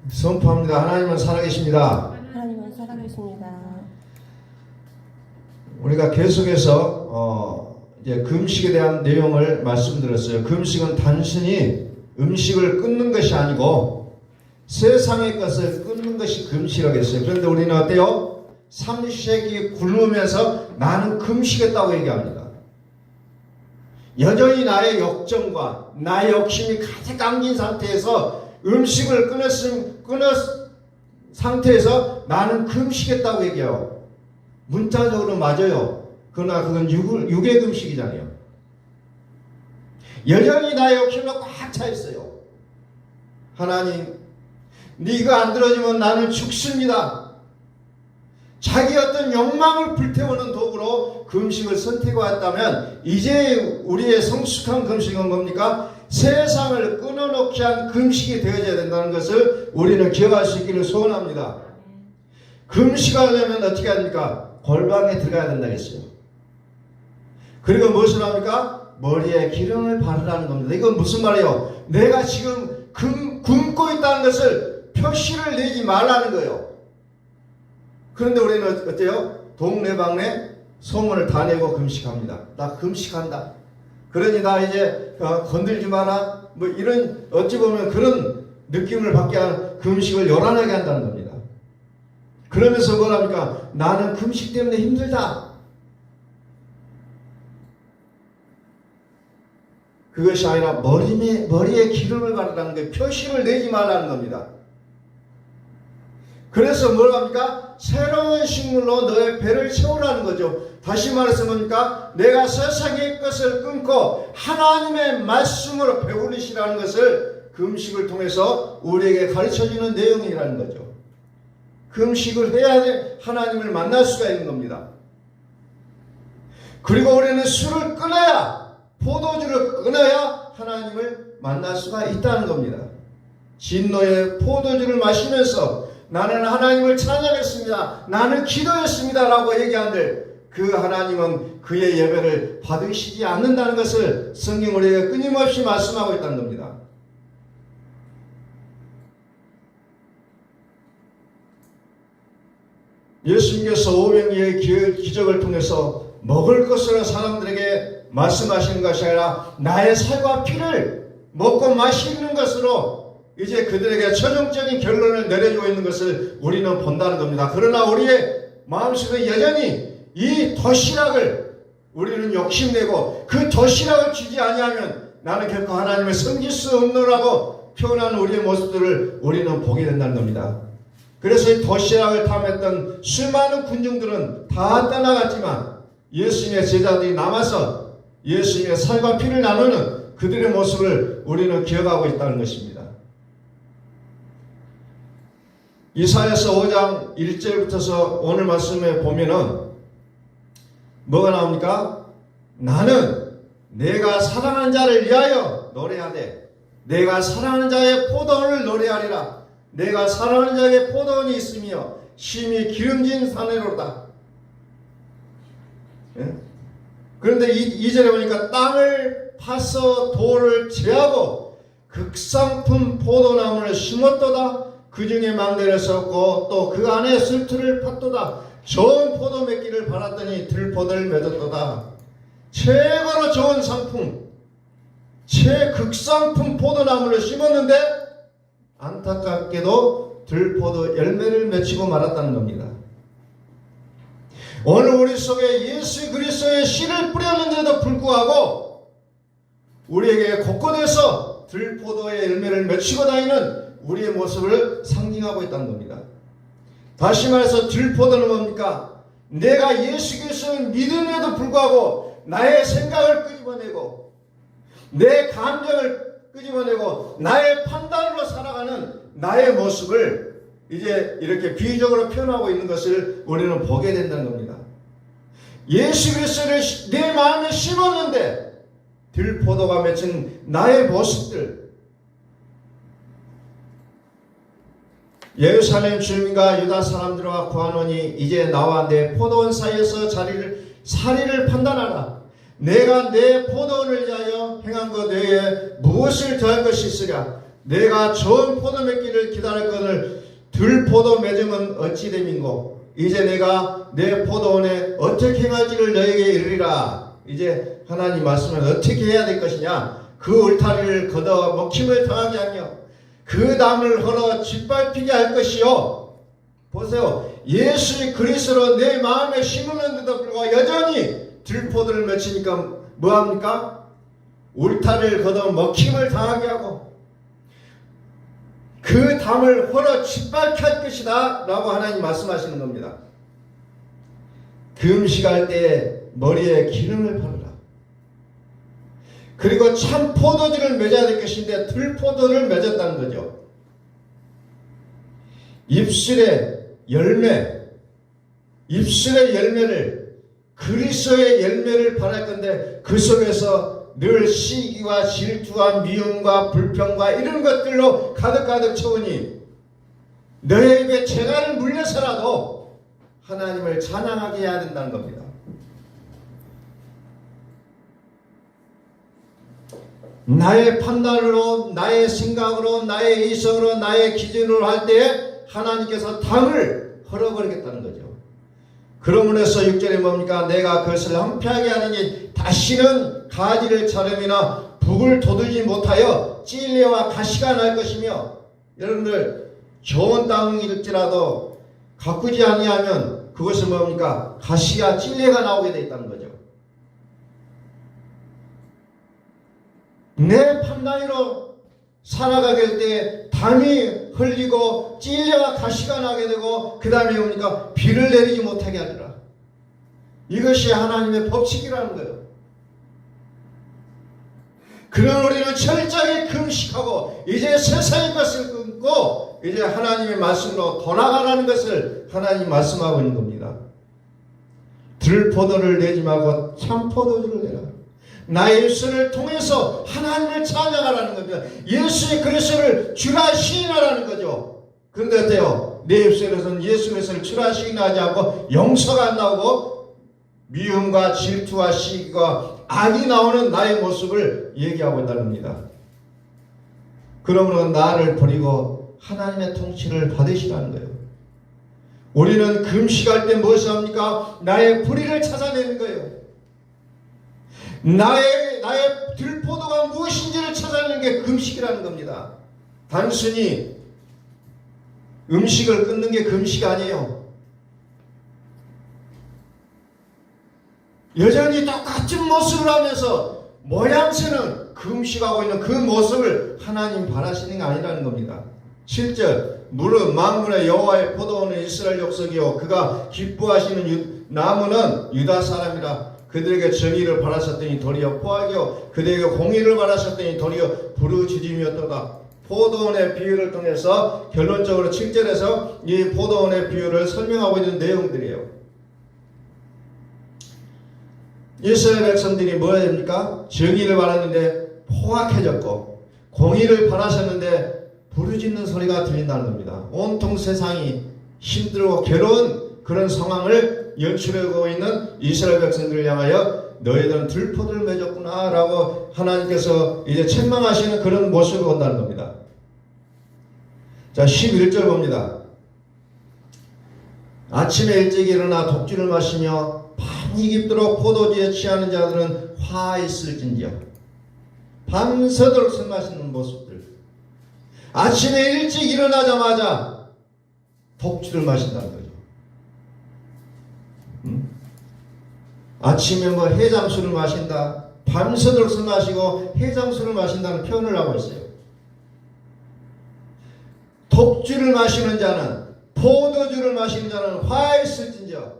선포합니다. 하나님은 살아계십니다. 하나님은 살아계십니다. 우리가 계속해서 이제 금식에 대한 내용을 말씀드렸어요. 금식은 단순히 음식을 끊는 것이 아니고 세상의 것을 끊는 것이 금식이라고 했어요. 그런데 우리는 어때요? 삼시세끼 굶으면서 나는 금식했다고 얘기합니다. 여전히 나의 욕정과 나의 욕심이 가득 감긴 상태에서 음식을 끊은 상태에서 나는 금식했다고 얘기해요. 문자적으로 맞아요. 그러나 그건 육의 금식이잖아요. 여전히 나의 욕심은 꽉 차 있어요. 하나님, 네가 안 들어주면 나는 죽습니다. 자기 어떤 욕망을 불태우는 도구로 금식을 선택해왔다면 이제 우리의 성숙한 금식은 뭡니까? 세상을 끊어놓기 위한 금식이 되어져야 된다는 것을 우리는 기억할 수 있기를 소원합니다. 금식하려면 어떻게 합니까? 골방에 들어가야 된다 했어요. 그리고 무엇을 합니까? 머리에 기름을 바르라는 겁니다. 이건 무슨 말이에요? 내가 지금 굶고 있다는 것을 표시를 내지 말라는 거예요. 그런데 우리는 어때요? 동네방네 소문을 다 내고 금식합니다. 나 금식한다. 그러니 나 이제 건들지 마라. 뭐 이런 어찌 보면 그런 느낌을 받게 하는 금식을 요란하게 한다는 겁니다. 그러면서 뭐랍니까? 나는 금식 때문에 힘들다. 그것이 아니라 머리에 기름을 바르라는 게 표시를 내지 말라는 겁니다. 그래서 뭐라고 합니까? 새로운 식물로 너의 배를 채우라는 거죠. 다시 말해서 뭡니까? 내가 세상의 것을 끊고 하나님의 말씀으로 배우리시라는 것을 금식을 통해서 우리에게 가르쳐주는 내용이라는 거죠. 금식을 해야 하나님을 만날 수가 있는 겁니다. 그리고 우리는 술을 끊어야, 포도주를 끊어야 하나님을 만날 수가 있다는 겁니다. 진노의 포도주를 마시면서 나는 하나님을 찬양했습니다. 나는 기도했습니다. 라고 얘기한들 그 하나님은 그의 예배를 받으시지 않는다는 것을 성경 우리에게 끊임없이 말씀하고 있다는 겁니다. 예수님께서 오병이의 기적을 통해서 먹을 것으로 사람들에게 말씀하시는 것이 아니라 나의 살과 피를 먹고 마시는 것으로 이제 그들에게 최종적인 결론을 내려주고 있는 것을 우리는 본다는 겁니다. 그러나 우리의 마음속에 여전히 이 도시락을 우리는 욕심내고 그 도시락을 주지 아니하면 나는 결코 하나님을 섬길 수 없노라고 표현하는 우리의 모습들을 우리는 보게 된다는 겁니다. 그래서 이 도시락을 탐했던 수많은 군중들은 다 떠나갔지만 예수님의 제자들이 남아서 예수님의 살과 피를 나누는 그들의 모습을 우리는 기억하고 있다는 것입니다. 이사야서 5장 1절부터서 오늘 말씀에 보면은 뭐가 나옵니까? 나는 내가 사랑하는 자를 위하여 노래하되 내가 사랑하는 자의 포도원을 노래하리라. 내가 사랑하는 자에게 포도원이 있으며 심히 기름진 산으로다. 예? 그런데 2절에 보니까 땅을 파서 돌을 제하고 극상품 포도나무를 심었도다. 그 중에 망대를 섰고 또 그 안에 술틀을 팠도다. 좋은 포도 맺기를 바랐더니 들포도를 맺었도다. 최고로 좋은 상품, 최극상품 포도나무를 심었는데 안타깝게도 들포도 열매를 맺히고 말았다는 겁니다. 오늘 우리 속에 예수 그리스도의 씨를 뿌렸는데도 불구하고 우리에게 곳곳에서 들포도의 열매를 맺히고 다니는 우리의 모습을 상징하고 있다는 겁니다. 다시 말해서 들포도는 뭡니까? 내가 예수 그리스도를 믿음에도 불구하고 나의 생각을 끄집어내고 내 감정을 끄집어내고 나의 판단으로 살아가는 나의 모습을 이제 이렇게 비유적으로 표현하고 있는 것을 우리는 보게 된다는 겁니다. 예수 그리스도를 내 마음에 심었는데 들포도가 맺힌 나의 모습들, 예루살렘 주민과 유다 사람들과 구하노니 이제 나와 내 포도원 사이에서 사리를 판단하라. 내가 내 포도원을 위하여 행한 것 외에 무엇을 더할 것이 있으랴. 내가 좋은 포도 맺기를 기다렸거늘 들포도 맺으면 어찌 됨인고 이제 내가 내 포도원에 어떻게 행할지를 너에게 이르리라. 이제 하나님 말씀을 어떻게 해야 될 것이냐. 그 울타리를 걷어 먹힘을 당하게 하며 그 담을 헐어 짓밟히게 할 것이요. 보세요. 예수 그리스도로 내 마음에 심으는데도 불구하고 여전히 들포도를 맺히니까 뭐합니까? 울타리를 걷어 먹힘을 당하게 하고 그 담을 헐어 짓밟게 할 것이다 라고 하나님 말씀하시는 겁니다. 금식할 때 머리에 기름을 바르라. 그리고 참 포도주를 맺어야 될 것인데 들포도를 맺었다는 거죠. 입술의 열매를 그리스도의 열매를 바랄 건데 그 속에서 늘 시기와 질투와 미움과 불평과 이런 것들로 가득가득 채우니 너의 입에 재갈을 물려서라도 하나님을 찬양하게 해야 된다는 겁니다. 나의 판단으로, 나의 생각으로, 나의 이성으로, 나의 기준으로 할 때 하나님께서 담을 헐어버리겠다는 거죠. 그러므로 해서 6절에 뭡니까? 내가 그것을 황폐하게 하느니 다시는 가지를 자름이나 북을 돋우지 못하여 찔레와 가시가 날 것이며, 여러분들 좋은 땅일지라도 가꾸지 아니하면 그것은 뭡니까? 가시가 찔레가 나오게 되어 있다는 거죠. 내 판단으로 살아가게 될 때 담이 흘리고 찔레와 가시가 나게 되고 그 다음에 뭡니까? 비를 내리지 못하게 하리라. 이것이 하나님의 법칙이라는 거예요. 그런 우리는 철저하게 금식하고 이제 세상의 것을 끊고 이제 하나님의 말씀으로 돌아가라는 것을 하나님 말씀하고 있는 겁니다. 들포도를 내지 말고 참포도주를 내라. 나의 입술을 통해서 하나님을 찬양하라는 겁니다. 예수의 그리스도를 주라 시인하라는 거죠. 그런데 어때요? 내 입술에서는 예수 그리스도를 주라 시인하지 않고 용서가 안 나오고 미움과 질투와 시기와 악이 나오는 나의 모습을 얘기하고 있다는 겁니다. 그러므로 나를 버리고 하나님의 통치를 받으시라는 거예요. 우리는 금식할 때 무엇을 합니까? 나의 불의를 찾아내는 거예요. 나의 들포도가 무엇인지를 찾아내는 게 금식이라는 겁니다. 단순히 음식을 끊는 게 금식 아니에요. 여전히 똑같은 모습을 하면서 모양새는 금식하고 있는 그 모습을 하나님 바라시는 게 아니라는 겁니다. 7절 무릇 만군의 여호와의 포도원은 이스라엘 족속이요 그가 기뻐하시는 나무는 유다 사람이라. 그들에게 정의를 바라셨더니 도리어 포악이요 그들에게 공의를 바라셨더니 도리어 부르짖음이었도다. 포도원의 비유를 통해서 결론적으로 7절에서 이 포도원의 비유를 설명하고 있는 내용들이에요. 이스라엘 백성들이 뭐 해야 됩니까? 정의를 바랐는데 포악해졌고 공의를 바라셨는데 부르짖는 소리가 들린다는 겁니다. 온통 세상이 힘들고 괴로운 그런 상황을 연출하고 있는 이스라엘 백성들을 향하여 너희들은 들포도를 맺었구나 라고 하나님께서 이제 책망하시는 그런 모습을 본다는 겁니다. 자 11절 봅니다. 아침에 일찍 일어나 독주를 마시며 밤이 깊도록 포도주에 취하는 자들은 화 있을진지요. 밤새도록 술 마시는 모습들. 아침에 일찍 일어나자마자 독주를 마신다는 거죠. 아침에 뭐 해장술을 마신다, 밤새도록 술 마시고 해장술을 마신다는 표현을 하고 있어요. 독주를 마시는 자는, 포도주를 마시는 자는 화했을진저.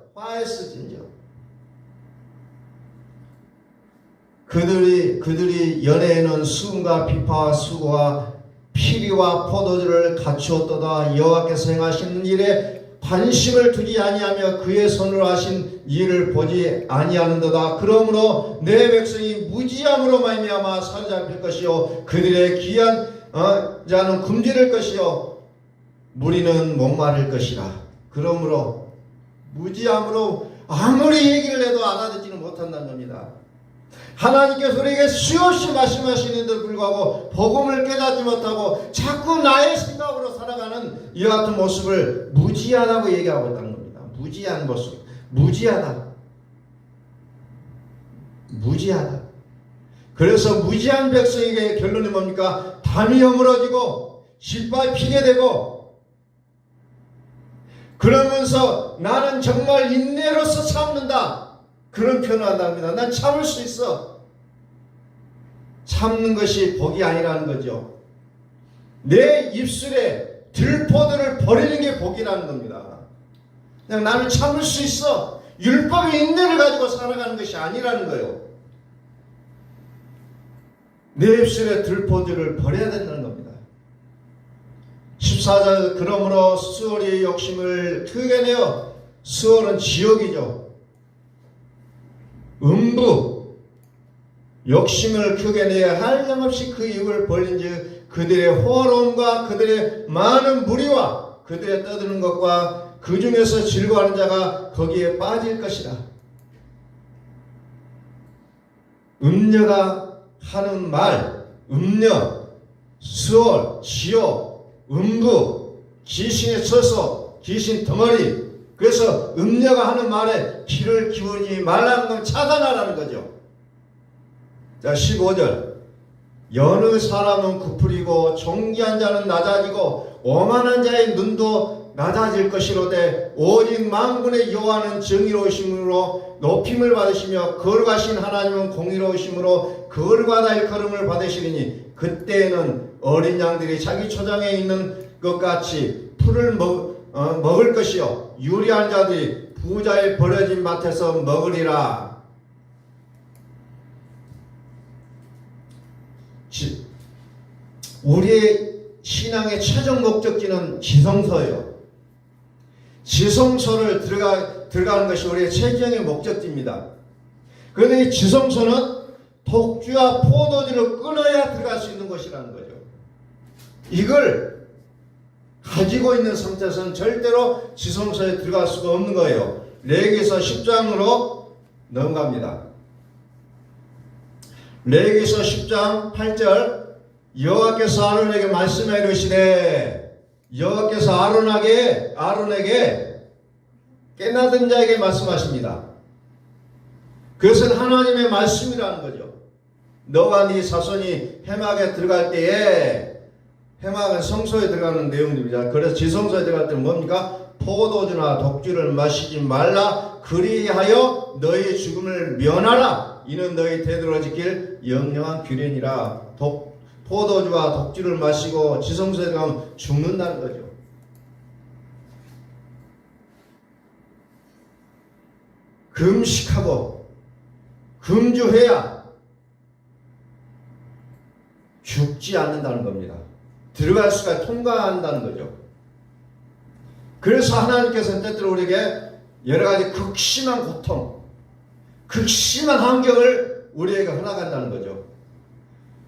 그들이 연애에는 수금과 비파와 수고와 피리와 포도주를 갖추었도다. 여호와께서 행하시는 일에 관심을 두지 아니하며 그의 손으로 하신 일을 보지 아니하는도다. 그러므로 내 백성이 무지함으로 말미암아 사로잡힐 것이요 그들의 귀한 자는 굶주릴 것이요 무리는 목마를 것이라. 그러므로 무지함으로 아무리 얘기를 해도 알아듣지는 못한다는 겁니다. 하나님께서 우리에게 수없이 말씀하시는데도 불구하고 복음을 깨닫지 못하고 자꾸 나의 생각으로 살아가는 이와 같은 모습을 무지하다고 얘기하고 있다는 겁니다. 무지한 모습. 무지하다. 무지하다. 그래서 무지한 백성에게 결론이 뭡니까? 담이 여물어지고 실바에 피게 되고, 그러면서 나는 정말 인내로서 참는다, 그런 표현을 한답니다. 난 참을 수 있어. 참는 것이 복이 아니라는 거죠. 내 입술에 들포들을 버리는 게 복이라는 겁니다. 그냥 나는 참을 수 있어. 율법의 인내를 가지고 살아가는 것이 아니라는 거예요. 내 입술에 들포들을 버려야 된다는 겁니다. 14절, 그러므로 수월이 욕심을 크게 내어, 수월은 지옥이죠. 음부, 욕심을 크게 내어 한량없이 그 입을 벌린즉 그들의 호화로움과 그들의 많은 무리와 그들의 떠드는 것과 그 중에서 즐거워하는 자가 거기에 빠질 것이라. 음녀가 하는 말, 음녀, 수월, 지옥, 음부, 귀신의 처소, 귀신 덩어리. 그래서 음녀가 하는 말에 귀를 기울이지 말라는 건 차단하라는 거죠. 자, 15절. 여느 사람은 구풀이고 존귀한 자는 낮아지고 오만한 자의 눈도 낮아질 것이로되 오직 만군의 여호와는 정의로우심으로 높임을 받으시며 거룩하신 하나님은 공의로우심으로 거룩하다 일컬음을 받으시리니 그때에는 어린 양들이 자기 초장에 있는 것 같이 풀을 먹을 것이요 유리한 자들이 부자의 버려진 밭에서 먹으리라. 우리의 신앙의 최종 목적지는 지성소예요. 지성소를 들어가는 것이 우리의 최종의 목적지입니다. 그런데 이 지성소는 독주와 포도주를 끊어야 들어갈 수 있는 것이라는 거죠. 이걸 가지고 있는 상태에서는 절대로 지성소에 들어갈 수가 없는 거예요. 레위기서 10장으로 넘어갑니다. 레위기서 10장 8절. 여호와께서 아론에게 말씀해 이르시되, 여호와께서 아론에게 깨나든 자에게 말씀하십니다. 그것은 하나님의 말씀이라는 거죠. 너와 네 자손이 해막에 들어갈 때에, 해막은 성소에 들어가는 내용입니다. 그래서 지성소에 들어갈 때는 뭡니까? 포도주나 독주를 마시지 말라. 그리하여 너희 죽음을 면하라. 이는 너희 대대로 지킬 영영한 규례니라. 포도주와 독주를 마시고 지성소에 들어가면 죽는다는 거죠. 금식하고 금주해야 죽지 않는다는 겁니다. 들어갈 수가 통과한다는 거죠. 그래서 하나님께서는 때때로 우리에게 여러 가지 극심한 고통, 극심한 환경을 우리에게 허락한다는 거죠.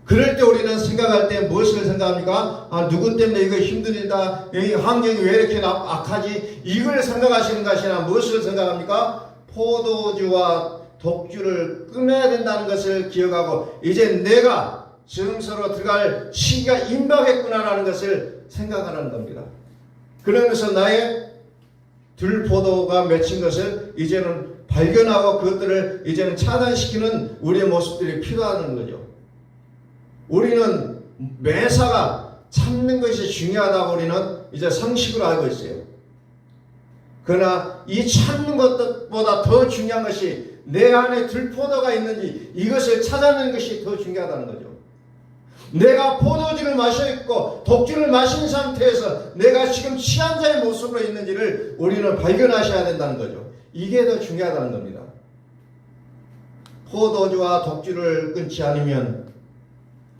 그럴 때 우리는 생각할 때 무엇을 생각합니까? 누구 때문에 이거 힘든 일이다, 이 환경이 왜 이렇게 악하지, 이걸 생각하시는 것이나 무엇을 생각합니까? 포도주와 독주를 끊어야 된다는 것을 기억하고 이제 내가 지성소로 들어갈 시기가 임박했구나라는 것을 생각하는 겁니다. 그러면서 나의 들포도가 맺힌 것을 이제는 발견하고 그것들을 이제는 차단시키는 우리의 모습들이 필요하다는 거죠. 우리는 매사가 참는 것이 중요하다고 우리는 이제 상식으로 알고 있어요. 그러나 이 참는 것보다 더 중요한 것이 내 안에 들포도가 있는지 이것을 찾아내는 것이 더 중요하다는 거죠. 내가 포도주를 마셔 있고 독주를 마신 상태에서 내가 지금 취한 자의 모습으로 있는지를 우리는 발견하셔야 된다는 거죠. 이게 더 중요하다는 겁니다. 포도주와 독주를 끊지 않으면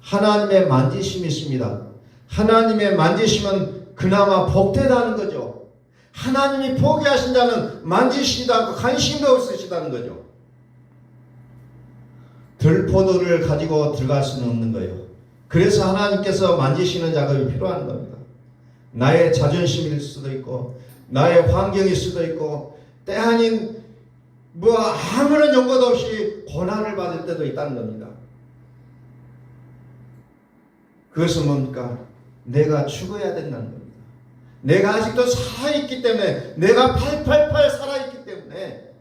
하나님의 만지심이 있습니다. 하나님의 만지심은 그나마 복되다는 거죠. 하나님이 포기하신 자는 만지시지도 않고 관심도 없으시다는 거죠. 들포도를 가지고 들어갈 수는 없는 거예요. 그래서 하나님께서 만지시는 작업이 필요한 겁니다. 나의 자존심일 수도 있고 나의 환경일 수도 있고 때 아닌 뭐 아무런 연고도 없이 고난을 받을 때도 있다는 겁니다. 그것은 뭡니까? 내가 죽어야 된다는 겁니다. 내가 아직도 살아있기 때문에, 내가 888 살아있기 때문에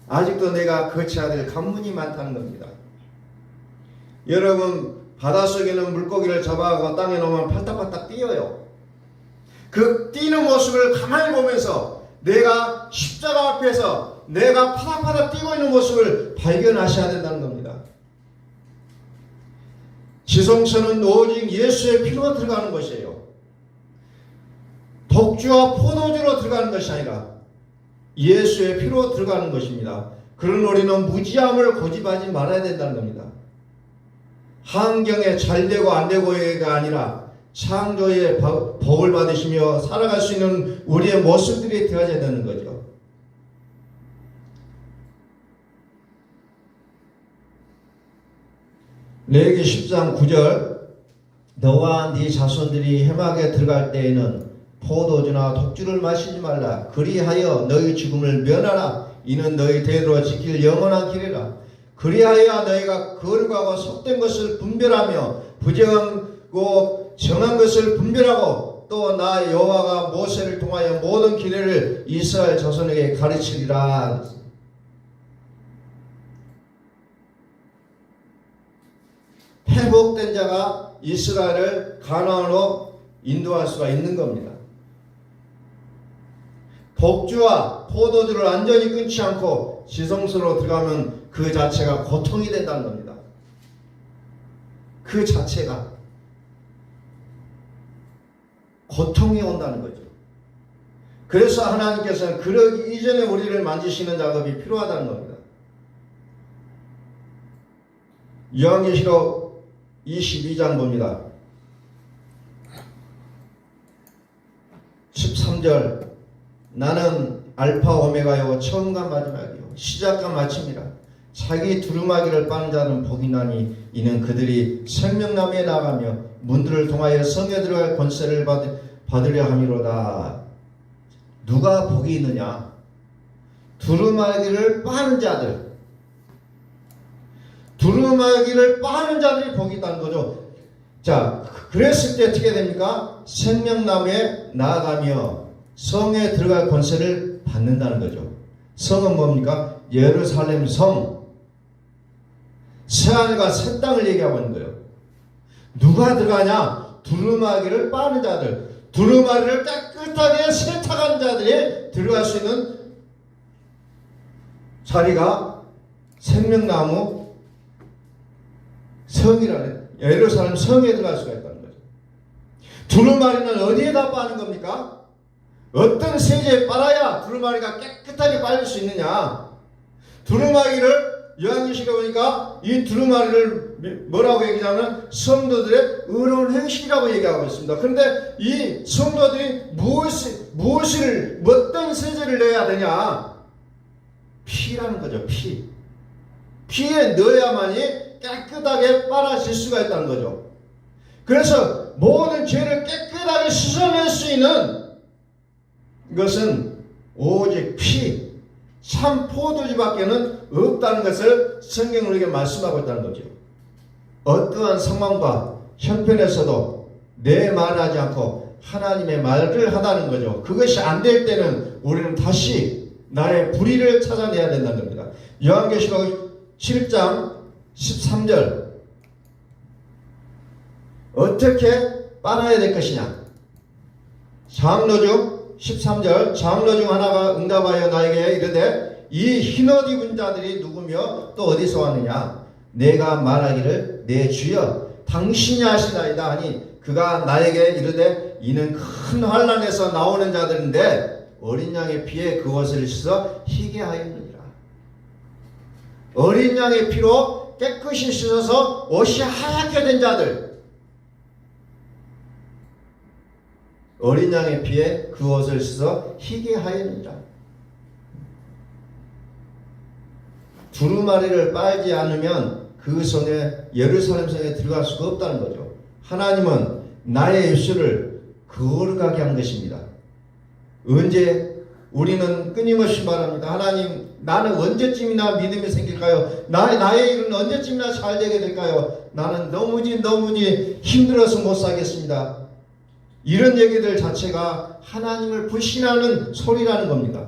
아직도 내가 거쳐야 될 관문이 많다는 겁니다. 여러분, 바닷속에는 물고기를 잡아가고 땅에 놓으면 팔딱팔딱 뛰어요. 그 뛰는 모습을 가만히 보면서 내가 십자가 앞에서 내가 파닥파닥 뛰고 있는 모습을 발견하셔야 된다는 겁니다. 지성소는 오직 예수의 피로 들어가는 것이에요. 독주와 포도주로 들어가는 것이 아니라 예수의 피로 들어가는 것입니다. 그런 우리는 무지함을 고집하지 말아야 된다는 겁니다. 환경에 잘 되고 안 되고가 아니라 창조의 복을 받으시며 살아갈 수 있는 우리의 모습들이 되어야 되는 거죠. 레위기 10장 9절, 너와 네 자손들이 해막에 들어갈 때에는 포도주나 독주를 마시지 말라. 그리하여 너희 죽음을 면하라. 이는 너희 대대로 지킬 영원한 길이라. 그리하여 너희가 거룩하고 속된 것을 분별하며 부정하고 정한 것을 분별하고 또 나 여호와가 모세를 통하여 모든 규례를 이스라엘 자손에게 가르치리라. 회복된 자가 이스라엘을 가나안으로 인도할 수가 있는 겁니다. 독주와 포도주를 완전히 끊지 않고 지성소로 들어가면 그 자체가 고통이 된다는 겁니다. 그 자체가 고통이 온다는 거죠. 그래서 하나님께서는 그러기 이전에 우리를 만지시는 작업이 필요하다는 겁니다. 요한계시록 22장 봅니다. 13절, 나는 알파 오메가요 처음과 마지막이요 시작과 마침이라. 자기 두루마기를 빠는 자는 복이 나니 이는 그들이 생명나무에 나가며 문들을 통하여 성에 들어갈 권세를 받으려 함이로다. 누가 복이 있느냐? 두루마기를 빠는 자들. 두루마기를 빠는 자들이 복이 있다는 거죠. 자, 그랬을 때 어떻게 됩니까? 생명나무에 나아가며 성에 들어갈 권세를 받는다는 거죠. 성은 뭡니까? 예루살렘 성, 새하늘과 새 땅을 얘기하고 있는 거예요. 누가 들어가냐? 두루마기를 빠는 자들, 두루마기를 깨끗하게 세탁한 자들이 들어갈 수 있는 자리가 생명나무 성이라는 예루살렘 성에 들어갈 수가 있다는 거죠. 두루마리는 어디에다 빠는 겁니까? 어떤 세제에 빨아야 두루마리가 깨끗하게 빨릴 수 있느냐? 두루마기를 요한계시록에 보니까 이 두루마리를 뭐라고 얘기하냐면 성도들의 의로운 행실이라고 얘기하고 있습니다. 그런데 이 성도들이 무엇을 어떤 세제를 넣어야 되냐? 피라는 거죠. 피에 넣어야만이 깨끗하게 빨아질 수가 있다는 거죠. 그래서 모든 죄를 깨끗하게 씻어낼 수 있는 것은 오직 피, 참 포도주밖에는 없다는 것을 성경은 우리에게 말씀하고 있다는 거죠. 어떠한 상황과 형편에서도 내 말을 하지 않고 하나님의 말을 하다는 거죠. 그것이 안 될 때는 우리는 다시 나의 불의를 찾아내야 된다는 겁니다. 요한계시록 7장 13절, 어떻게 빨아야 될 것이냐? 장로 중 13절, 장로 중 하나가 응답하여 나에게 이르되 이 흰옷 입은 자들이 누구며 또 어디서 왔느냐? 내가 말하기를 내 주여 당신이 하시나이다 하니 그가 나에게 이르되 이는 큰 환난에서 나오는 자들인데 어린 양의 피에 그 옷을 씻어 희게 하였느니라. 어린 양의 피로 깨끗이 씻어서 옷이 하얗게 된 자들, 어린 양의 피에 그 옷을 씻어 희게 하였느니라. 두루마리를 빨지 않으면 그 성에, 예루살렘 성에 들어갈 수가 없다는 거죠. 하나님은 나의 입술을 거룩하게 한 것입니다. 언제? 우리는 끊임없이 말합니다. 하나님, 나는 언제쯤이나 믿음이 생길까요? 나의 일은 언제쯤이나 잘 되게 될까요? 나는 너무지 힘들어서 못 살겠습니다. 이런 얘기들 자체가 하나님을 불신하는 소리라는 겁니다.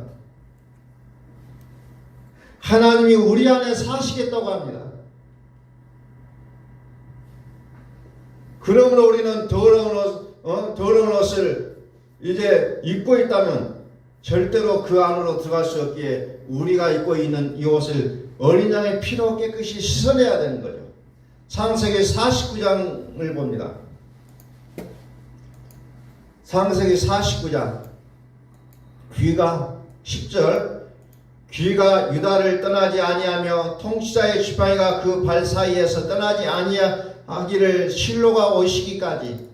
하나님이 우리 안에 사시겠다고 합니다. 그러므로 우리는 더러운 옷을 이제 입고 있다면 절대로 그 안으로 들어갈 수 없기에 우리가 입고 있는 이 옷을 어린 양의 피로 깨끗이 씻어내야 되는 거죠. 창세기 49장을 봅니다. 창세기 49장 귀가 10절 귀가 유다를 떠나지 아니하며 통치자의 지팡이가 그 발 사이에서 떠나지 아니하기를 실로가 오시기까지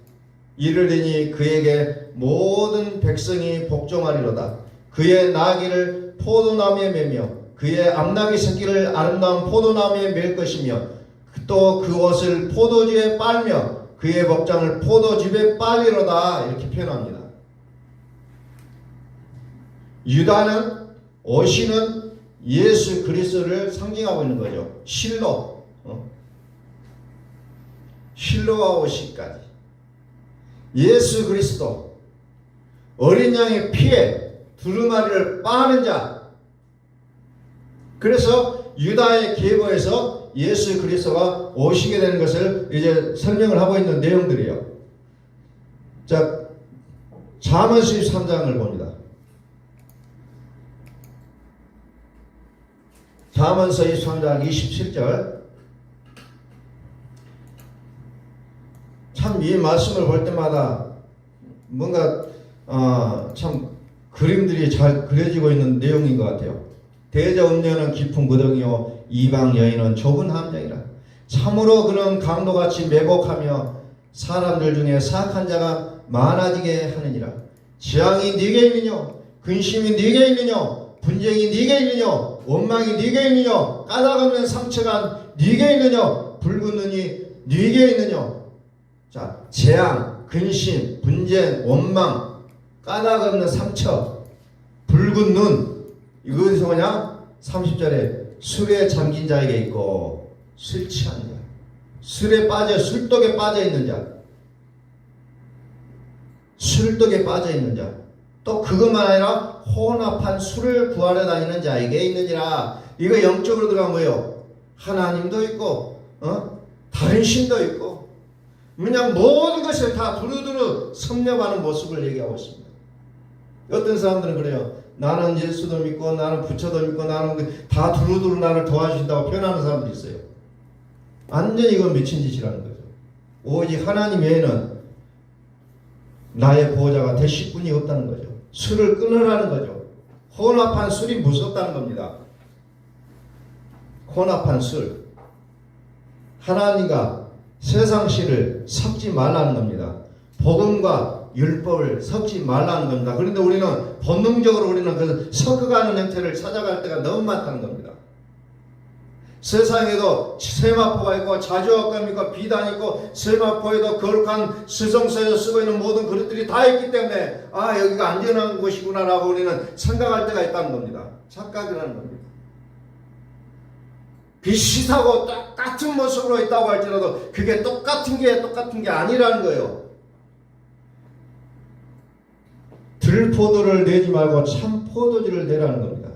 이르리니 그에게 모든 백성이 복종하리로다. 그의 나귀를 포도나무에 매며 그의 암나귀 새끼를 아름다운 포도나무에 맬 것이며 또 그 옷을 포도주에 빨며 그의 복장을 포도즙에 빨리로다. 이렇게 표현합니다. 유다는 오시는 예수 그리스도를 상징하고 있는 거죠. 실로가 오시기까지 예수 그리스도 어린 양의 피에 두루마리를 빠는 자. 그래서 유다의 계보에서 예수 그리스도가 오시게 되는 것을 이제 설명을 하고 있는 내용들이에요. 자, 잠언서 13장을 봅니다. 잠언서 23장 27절. 참 이 말씀을 볼 때마다 뭔가 참 그림들이 잘 그려지고 있는 내용인 것 같아요. 대저 음녀는 깊은 무덩이요 이방 여인은 좁은 함정이라. 참으로 그는 강도같이 매복하며 사람들 중에 사악한 자가 많아지게 하느니라. 재앙이 네게 있느냐, 근심이 네게 있느냐, 분쟁이 네게 있느냐, 원망이 네게 있느냐, 까닭없는 상처가 네게 있느냐, 붉은 눈이 네게 있느냐. 자, 재앙, 근심, 분쟁, 원망, 까닭없는 상처, 붉은 눈. 이거 어디서 뭐냐? 30절에 술에 잠긴 자에게 있고 술 취한 자, 술독에 빠져 있는 자, 술독에 빠져 있는 자, 또 그것만 아니라 혼합한 술을 구하러 다니는 자에게 있느니라. 이거 영적으로 들어가면 뭐예요? 하나님도 있고 다른 신도 있고 그냥 모든 것을 다 두루두루 섭렵하는 모습을 얘기하고 있습니다. 어떤 사람들은 그래요. 나는 예수도 믿고 나는 부처도 믿고 나는 다 두루두루 나를 도와주신다고 표현하는 사람들이 있어요. 완전히 이건 미친 짓이라는 거죠. 오직 하나님 외에는 나의 보호자가 되실 분이 없다는 거죠. 술을 끊으라는 거죠. 혼합한 술이 무섭다는 겁니다. 혼합한 술. 하나님과 세상 씨를 섞지 말라는 겁니다. 복음과 율법을 섞지 말라는 겁니다. 그런데 우리는 본능적으로 그 섞어가는 형태를 찾아갈 때가 너무 많다는 겁니다. 세상에도 세마포가 있고 자주학감 있고 비단 있고 세마포에도 거룩한 스성서에서 쓰고 있는 모든 그릇들이 다 있기 때문에 여기가 안전한 곳이구나 라고 우리는 생각할 때가 있다는 겁니다. 착각이라는 겁니다. 비슷하고 똑같은 모습으로 있다고 할지라도 그게 똑같은 게 아니라는 거예요. 들포도를 내지 말고 참 포도주를 내라는 겁니다.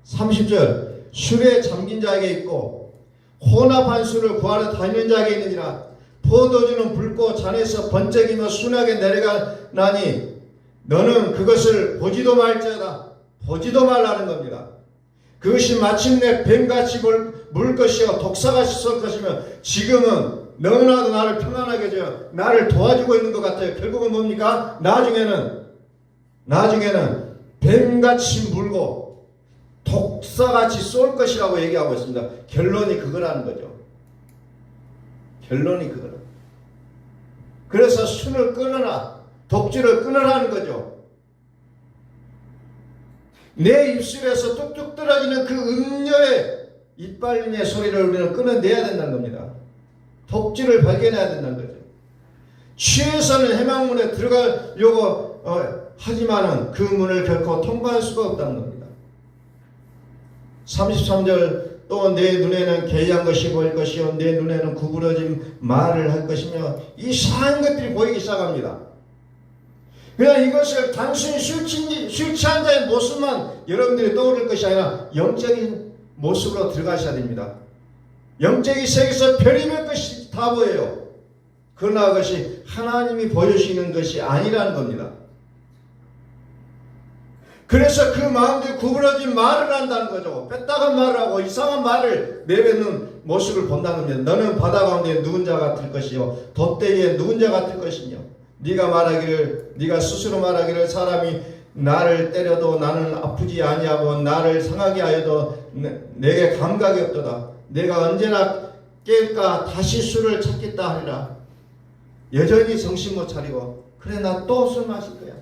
30절 술에 잠긴 자에게 있고 혼합한 술을 구하러 다니는 자에게 있느니라. 포도주는 붉고 잔에서 번쩍이며 순하게 내려가나니 너는 그것을 보지도 말지어다. 보지도 말라는 겁니다. 그것이 마침내 뱀같이 물 것이요 독사같이 쏠 것이며 지금은 너무나도 나를 평안하게 해줘 나를 도와주고 있는 것 같아요. 결국은 뭡니까? 나중에는 뱀같이 물고 독사같이 쏠 것이라고 얘기하고 있습니다. 결론이 그거라는 거죠. 결론이 그거라. 그래서 술을 끊어라. 독주를 끊으라는 거죠. 내 입술에서 뚝뚝 떨어지는 그 음료의 이빨림의 소리를 우리는 끊어내야 된다는 겁니다. 독주를 발견해야 된다는 거죠. 취해서는 해망문에 들어가려고 하지만은 그 문을 결코 통과할 수가 없다는 겁니다. 33절 또 내 눈에는 괴이한 것이 보일 것이요 내 눈에는 구부러진 말을 할 것이며 이상한 것들이 보이기 시작합니다. 그냥 이것을 단순히 술 취한 자의 모습만 여러분들이 떠오를 것이 아니라 영적인 모습으로 들어가셔야 됩니다. 영적인 세계에서 별의별 것이 다 보여요. 그러나 그것이 하나님이 보여주시는 것이 아니라는 겁니다. 그래서 그 마음들이 구부러진 말을 한다는 거죠. 빼딱한 말을 하고 이상한 말을 내뱉는 모습을 본다는 겁니다. 너는 바다 가운데 누운 자 같을 것이요 돛대위에 누운 자 같을 것이며 네가 스스로 말하기를 사람이 나를 때려도 나는 아프지 아니하고 나를 상하게 하여도 내게 감각이 없도다. 내가 언제나 깰까 다시 술을 찾겠다 하리라. 여전히 정신 못 차리고 그래 나 또 술 마실 거야.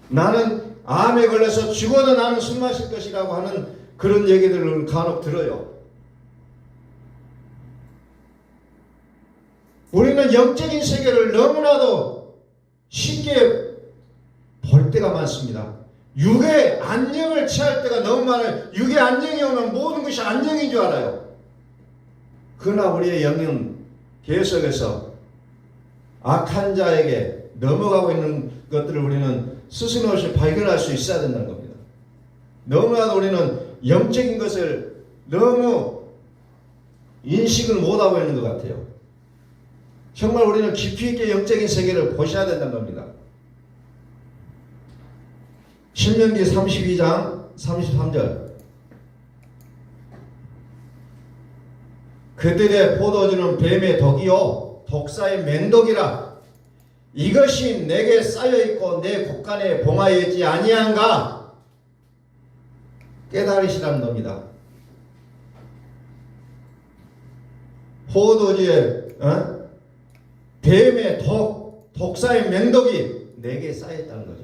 나는 암에 걸려서 죽어도 나는 술 마실 것이라고 하는 그런 얘기들을 간혹 들어요. 우리는 영적인 세계를 너무나도 쉽게 볼 때가 많습니다. 육의 안녕을 취할 때가 너무 많아요. 육의 안녕이 오면 모든 것이 안녕인 줄 알아요. 그러나 우리의 영은 계속해서 악한 자에게 넘어가고 있는 것들을 우리는 스스로 없이 발견할 수 있어야 된다는 겁니다. 너무나도 우리는 영적인 것을 너무 인식을 못하고 있는 것 같아요. 정말 우리는 깊이 있게 영적인 세계를 보셔야 된다는 겁니다. 신명기 32장 33절 그들의 포도주는 뱀의 독이요 독사의 맹독이라 이것이 내게 쌓여있고 내 곳간에 봉하여 있지 아니한가 깨달으시라는 겁니다. 포도주에 뱀의 독사의 맹독이 내게 쌓여있다는 거죠.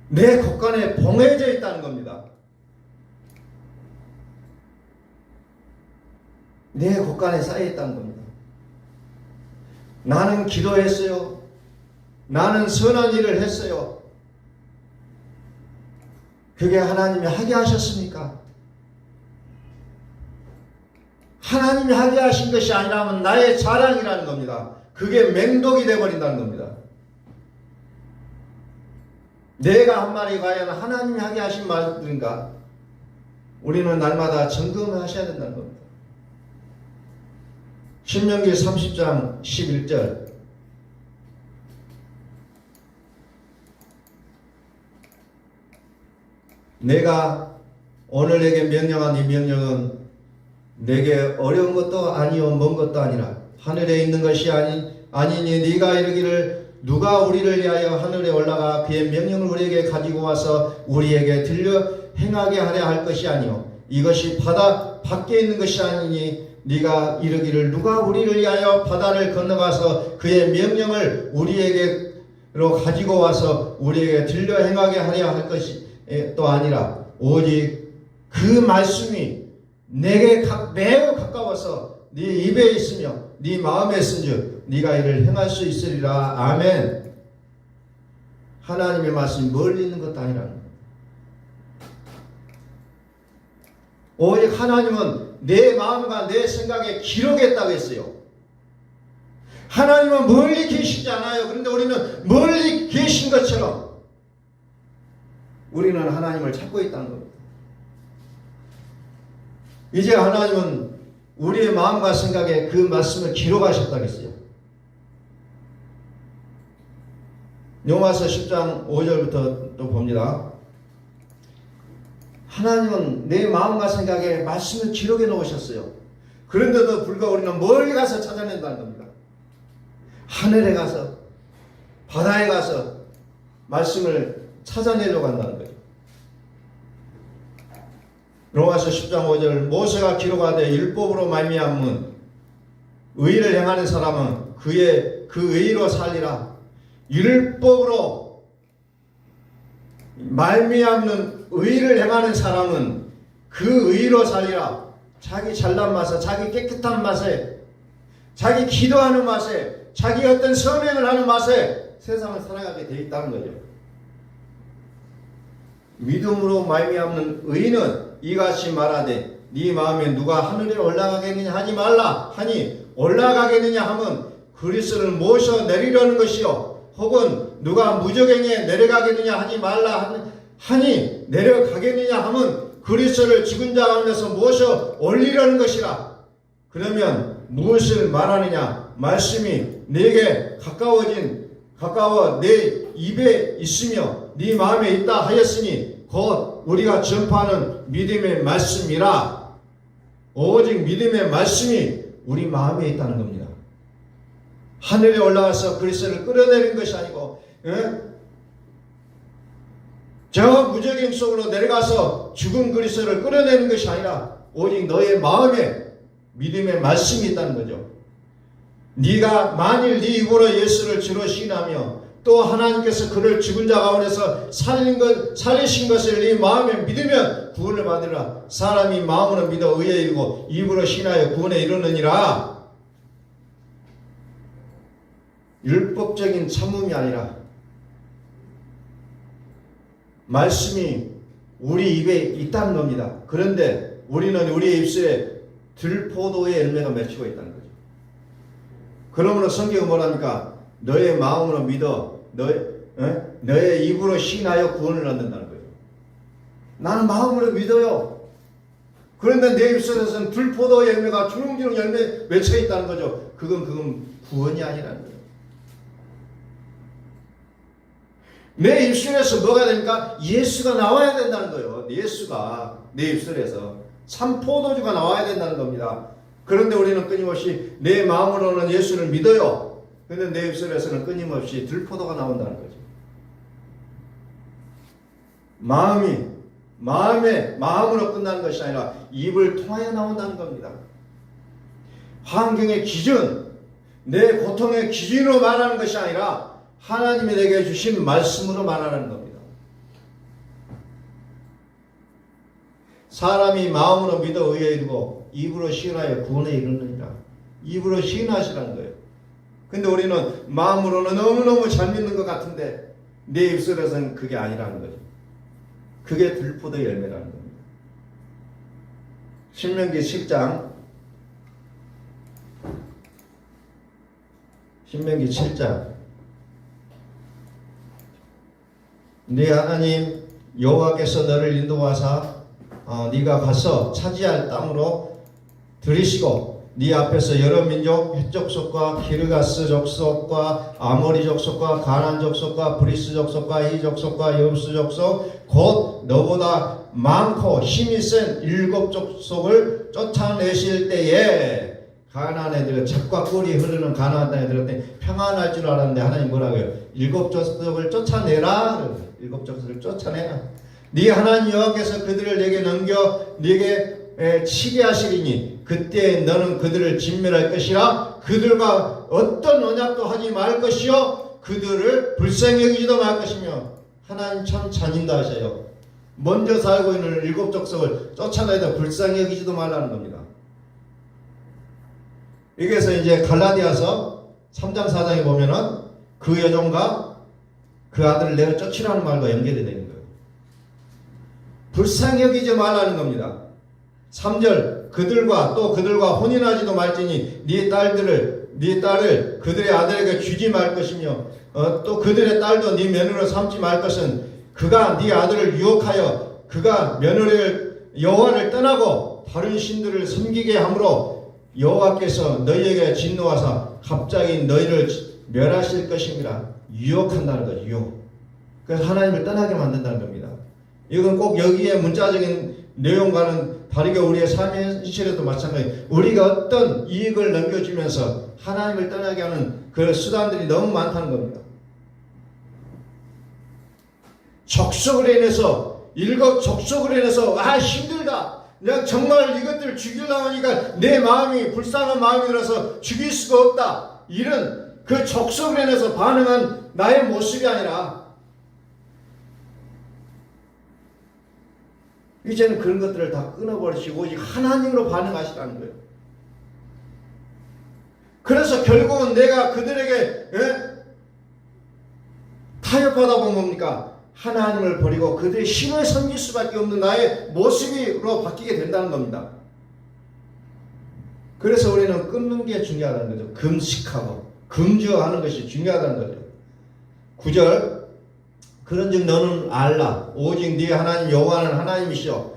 내 곳간에 봉해져 있다는 겁니다. 내 곳간에 쌓여있다는 겁니다. 나는 기도했어요. 나는 선한 일을 했어요. 그게 하나님이 하게 하셨습니까? 하나님이 하게 하신 것이 아니라면 나의 자랑이라는 겁니다. 그게 맹독이 되어버린다는 겁니다. 내가 한 말이 과연 하나님이 하게 하신 말인가? 우리는 날마다 점검하셔야 된다는 겁니다. 신명기 30장 11절 내가 오늘 내게 명령한 이 명령은 내게 어려운 것도 아니요 먼 것도 아니라 하늘에 있는 것이 아니니 네가 이르기를 누가 우리를 위하여 하늘에 올라가 그의 명령을 우리에게 가지고 와서 우리에게 들려 행하게 하려 할 것이 아니요 이것이 바다 밖에 있는 것이 아니니 네가 이르기를 누가 우리를 위하여 바다를 건너가서 그의 명령을 우리에게로 가지고 와서 우리에게 들려 행하게 하려 할 것이 또 아니라 오직 그 말씀이 내게 매우 가까워서 네 입에 있으며 네 마음에 있은즉 네가 이를 행할 수 있으리라. 아멘. 하나님의 말씀이 멀리 있는 것도 아니라는 거예요. 오직 하나님은 내 마음과 내 생각에 기록했다고 했어요. 하나님은 멀리 계시지 않아요. 그런데 우리는 멀리 계신 것처럼 우리는 하나님을 찾고 있다는 겁니다. 이제 하나님은 우리의 마음과 생각에 그 말씀을 기록하셨다고 했어요. 로마서 10장 5절부터 또 봅니다. 하나님은 내 마음과 생각에 말씀을 기록해 놓으셨어요. 그런데도 불구하고 우리는 멀리 가서 찾아낸다는 겁니다. 하늘에 가서 바다에 가서 말씀을 찾아내려고 한다는 거죠. 로마서 10장 5절 모세가 기록하되 율법으로 말미암은 의를 행하는 사람은 그 의로 살리라. 율법으로 말미암는 의를 행하는 사람은 그 의로 살리라. 자기 잘난 맛에 자기 깨끗한 맛에 자기 기도하는 맛에 자기 어떤 선행을 하는 맛에 세상을 살아가게 돼 있다는 거죠. 믿음으로 말미암는 의인은 이같이 말하되 네 마음에 누가 하늘에 올라가겠느냐 하지 말라 하니 올라가겠느냐 하면 그리스도를 모셔 내리려는 것이요 혹은 누가 무저갱에 내려가겠느냐 하지 말라 하니 내려가겠느냐 하면 그리스도를 죽은 자 가운데서 모셔 올리려는 것이라. 그러면 무엇을 말하느냐? 말씀이 내게 가까워 내 입에 있으며 네 마음에 있다 하였으니 곧 우리가 전파하는 믿음의 말씀이라. 오직 믿음의 말씀이 우리 마음에 있다는 겁니다. 하늘에 올라가서 그리스도를 끌어내린 것이 아니고 저 무적인 속으로 내려가서 죽은 그리스도를 끌어내는 것이 아니라 오직 너의 마음에 믿음의 말씀이 있다는 거죠. 네가 만일 네 입으로 예수를 주로 시인하며 또 하나님께서 그를 죽은 자 가운데서 살리신 것을 네 마음에 믿으면 구원을 받으라. 사람이 마음으로 믿어 의에 이르고 입으로 시인하여 구원에 이르느니라. 율법적인 참음이 아니라 말씀이 우리 입에 있다는 겁니다. 그런데 우리는 우리의 입술에 들포도의 열매가 맺히고 있다는 거죠. 그러므로 성경은 뭐랍니까? 너의 마음으로 믿어 너의 입으로 시인하여 구원을 얻는다는 거죠. 나는 마음으로 믿어요. 그런데 내 입술에서는 들포도의 열매가 주렁주렁 열매 맺혀 있다는 거죠. 그건 구원이 아니라는 거예요. 내 입술에서 뭐가 되니까 예수가 나와야 된다는 거예요. 예수가 내 입술에서 참 포도주가 나와야 된다는 겁니다. 그런데 우리는 끊임없이 내 마음으로는 예수를 믿어요. 그런데 내 입술에서는 끊임없이 들포도가 나온다는 거죠. 마음으로 끝나는 것이 아니라 입을 통하여 나온다는 겁니다. 환경의 기준, 내 고통의 기준으로 말하는 것이 아니라 하나님이 내게 주신 말씀으로 말하는 겁니다. 사람이 마음으로 믿어 의에 이르고 입으로 시인하여 구원에 이르느니라. 입으로 시인하시라는 거예요. 근데 우리는 마음으로는 너무너무 잘 믿는 것 같은데 내 입술에서는 그게 아니라는 거죠. 그게 들포도의 열매라는 겁니다. 신명기 7장 네 하나님 여호와께서 너를 인도하사 네가 가서 차지할 땅으로 들이시고 네 앞에서 여러 민족 헷 족속과 기르가스 족속과 아모리 족속과 가난 족속과 브리스 족속과 이 족속과 여부스 족속 곧 너보다 많고 힘이 센 7 족속을 쫓아내실 때에 가나안 애들 젖과 꿀이 흐르는 가나안 애들한테 평안할 줄 알았는데 하나님 뭐라고요? 7 족속을 쫓아내라. 7 족속을 쫓아내라. 네 하나님 여호와께서 그들을 내게 넘겨 네게 치게 하시리니 그때 너는 그들을 진멸할 것이라. 그들과 어떤 언약도 하지 말 것이요 그들을 불쌍히 여기지도 말 것이며. 하나님 참 잔인하셔요. 먼저 살고 있는 7 족속을 쫓아내다 불쌍히 여기지도 말라는 겁니다. 여기서 이제 갈라디아서 3장 4장에 보면은 그 여종과 그 아들을 내가 쫓으라는 말과 연결이 되는 거예요. 불쌍히 여기지 말라는 겁니다. 3절 그들과 혼인하지도 말지니 네 딸을 그들의 아들에게 주지 말 것이며 또 그들의 딸도 네 며느리로 삼지 말 것은 그가 네 아들을 유혹하여 그가 며느리를 여호와를 떠나고 다른 신들을 섬기게 하므로 여호와께서 너희에게 진노하사 갑자기 너희를 멸하실 것입니다. 유혹한다는 거죠. 유혹. 그래서 하나님을 떠나게 만든다는 겁니다. 이건 꼭 여기에 문자적인 내용과는 다르게 우리의 삶의 현실에도 마찬가지예요. 우리가 어떤 이익을 넘겨주면서 하나님을 떠나게 하는 그 수단들이 너무 많다는 겁니다. 족속으로 인해서 7 족속으로 인해서 힘들다. 내가 정말 이것들을 죽이려고 하니까 내 마음이 불쌍한 마음이 들어서 죽일 수가 없다. 이런 그 족속으로 인해서 반응한 나의 모습이 아니라 이제는 그런 것들을 다 끊어버리시고 오직 하나님으로 반응하시라는 거예요. 그래서 결국은 내가 그들에게 타협하다 보면 뭡니까? 하나님을 버리고 그들의 신을 섬길 수밖에 없는 나의 모습으로 바뀌게 된다는 겁니다. 그래서 우리는 끊는 게 중요하다는 거죠. 금식하고 금주하는 것이 중요하다는 거죠. 9절 그런즉 너는 알라 오직 네 하나님 여호와는 하나님이시오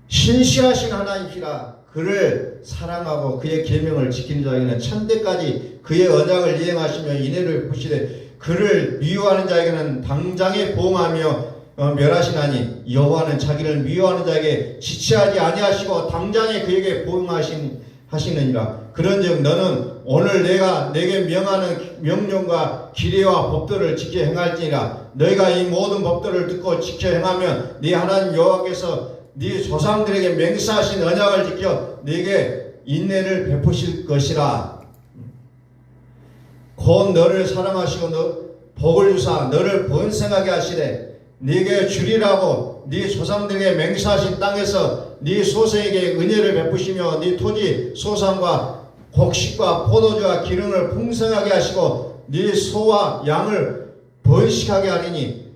신실하신 하나님이시라. 그를 사랑하고 그의 계명을 지키는 자에게는 천대까지 그의 언약을 이행하시며 인애를 베푸시되 그를 미워하는 자에게는 당장에 보응하며 멸하시나니 여호와는 자기를 미워하는 자에게 지체하지 아니하시고 당장에 그에게 보응하시느니라. 그런즉 너는 오늘 내가 내게 명하는 명령과 기례와 법도를 지켜 행할지니라. 너희가 이 모든 법도를 듣고 지켜 행하면 네 하나님 여호와께서 네 조상들에게 맹세하신 언약을 지켜 네게 인내를 베푸실 것이라. 곧 너를 사랑하시고 너 복을 주사 너를 번성하게 하시되 네게 주리라고 네 조상들에게 맹세하신 땅에서 네 소생에게 은혜를 베푸시며 네 토지 소산과 곡식과 포도주와 기름을 풍성하게 하시고 네 소와 양을 번식하게 하리니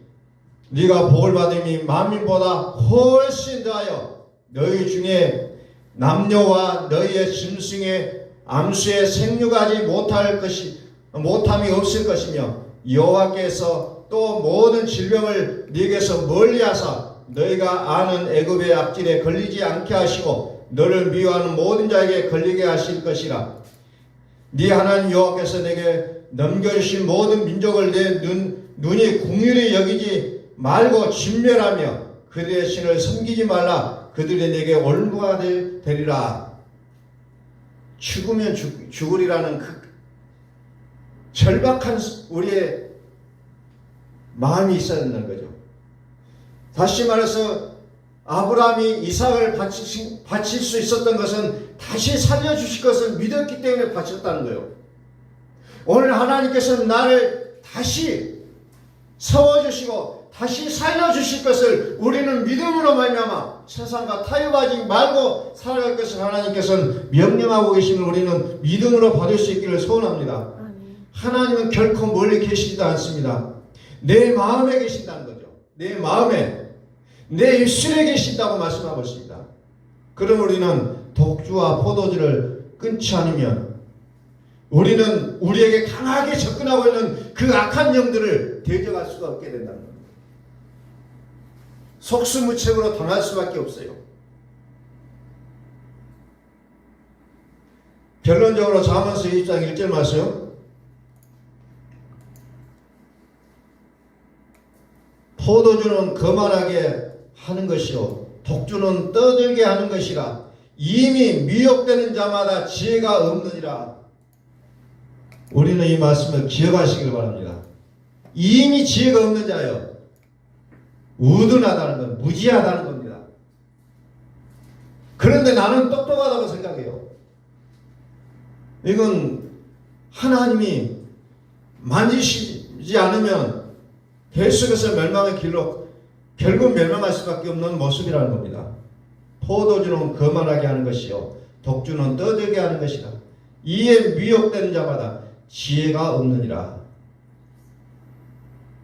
네가 복을 받음이 만민보다 훨씬 더하여 너희 중에 남녀와 너희의 짐승의 암수에 생육하지 못함이 없을 것이며 여호와께서 또 모든 질병을 네게서 멀리하사 너희가 아는 애굽의 악질에 걸리지 않게 하시고 너를 미워하는 모든 자에게 걸리게 하실 것이라. 네 하나님 여호와께서 내게 넘겨주신 모든 민족을 내 눈이 긍휼히 여기지 말고 진멸하며 그들의 신을 섬기지 말라. 그들이 내게 올무가 되리라. 죽으면 죽으리라는 그 절박한 우리의 마음이 있어야 된다는 거죠. 다시 말해서 아브라함이 이삭을 바칠 수 있었던 것은 다시 살려주실 것을 믿었기 때문에 바쳤다는 거예요. 오늘 하나님께서는 나를 다시 세워주시고 다시 살려주실 것을 우리는 믿음으로 말미암아 세상과 타협하지 말고 살아갈 것을 하나님께서는 명령하고 계심을 우리는 믿음으로 받을 수 있기를 소원합니다. 하나님은 결코 멀리 계시지도 않습니다. 내 마음에 계신다는 거죠. 내 마음에 내 입술에 계신다고 말씀하고 있습니다. 그럼 우리는 독주와 포도주를 끊지 않으면 우리는 우리에게 강하게 접근하고 있는 그 악한 영들을 대적할 수가 없게 된다는 겁니다. 속수무책으로 당할 수밖에 없어요. 결론적으로 잠언서 2장 1절 말씀 포도주는 거만하게 하는 것이요 독주는 떠들게 하는 것이라. 이미 미혹되는 자마다 지혜가 없느니라. 우리는 이 말씀을 기억하시길 바랍니다. 이미 지혜가 없는 자요 우둔하다는 건 무지하다는 겁니다. 그런데 나는 똑똑하다고 생각해요. 이건 하나님이 만지시지 않으면 계속해서 멸망의 길로 결국 멸망할 수밖에 없는 모습이라는 겁니다. 포도주는 거만하게 하는 것이요 독주는 떠들게 하는 것이라. 이에 미혹되는 자마다 지혜가 없느니라.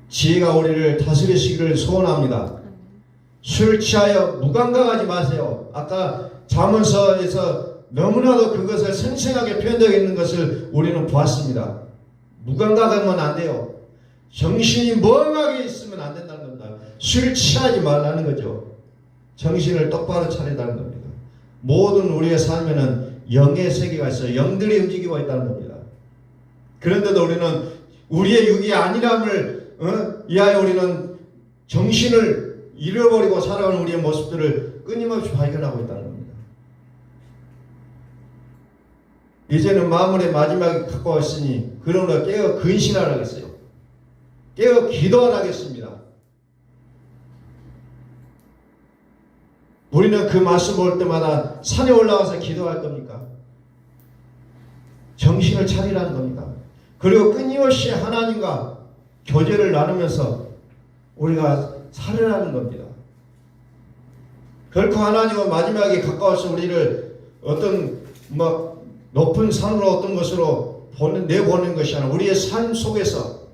지혜가 우리를 다스리시기를 소원합니다. 술 취하여 무감각하지 마세요. 아까 잠언서에서 너무나도 그것을 생생하게 표현되어 있는 것을 우리는 보았습니다. 무감각하면 안 돼요. 정신이 멍하게 있으면 안 된다는 겁니다. 술 취하지 말라는 거죠. 정신을 똑바로 차리라는 겁니다. 모든 우리의 삶에는 영의 세계가 있어요. 영들이 움직이고 있다는 겁니다. 그런데도 우리는 우리의 육이 아니람을 이하여 우리는 정신을 잃어버리고 살아가는 우리의 모습들을 끊임없이 발견하고 있다는 겁니다. 이제는 마무리의 마지막에 갖고 왔으니 그러므로 깨어 근신하라겠어요. 깨어 기도하라겠습니다. 우리는 그 말씀 볼 때마다 산에 올라가서 기도할 겁니까? 정신을 차리라는 겁니다. 그리고 끊임없이 하나님과 교제를 나누면서 우리가 살으라는 겁니다. 결코 하나님은 마지막에 가까워서 우리를 어떤 높은 산으로 어떤 것으로 내보는 것이 아니라 우리의 삶 속에서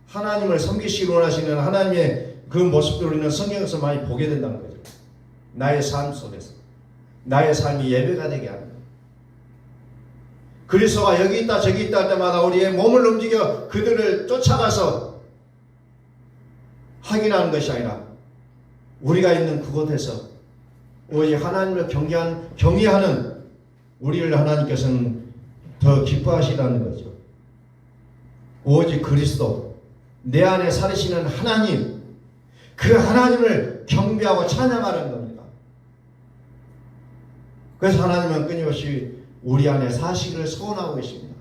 하나님을 섬기시기 원하시는 하나님의 그 모습들을 우리는 성경에서 많이 보게 된다는 거죠. 나의 삶 속에서 나의 삶이 예배가 되게 합니다. 그리스도가 여기 있다 저기 있다 할 때마다 우리의 몸을 움직여 그들을 쫓아가서 확인하는 것이 아니라 우리가 있는 그곳에서 오직 하나님을 경외하는 우리를 하나님께서는 더 기뻐하시다는 거죠. 오직 그리스도, 내 안에 살으시는 하나님, 그 하나님을 경배하고 찬양하는 겁니다. 그래서 하나님은 끊임없이 우리 안에 사시기를 소원하고 계십니다.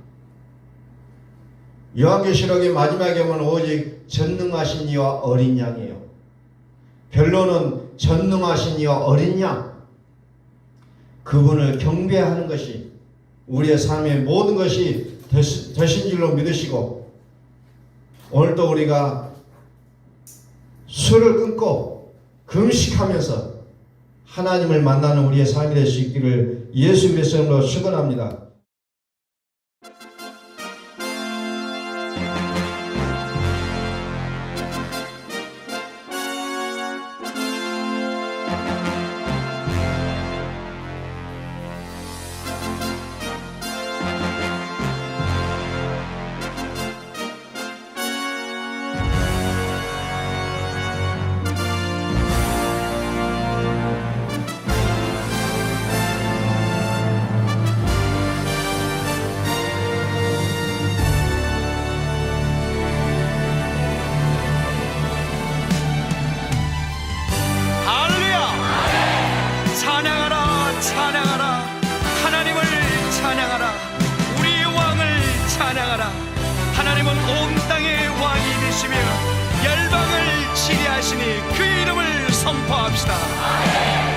요한계시록의 마지막에 보면 오직 전능하신 이와 어린 양이에요. 결론은 전능하신 이와 어린 양, 그분을 경배하는 것이 우리의 삶의 모든 것이 되신 줄로 믿으시고, 오늘도 우리가 술을 끊고 금식하면서 하나님을 만나는 우리의 삶이 될 수 있기를 예수 그리스도의 이름으로 축원합니다. 찬양하라 찬양하라 하나님을 찬양하라 우리의 왕을 찬양하라. 하나님은 온 땅의 왕이 되시며 열방을 지배하시니 그 이름을 선포합시다.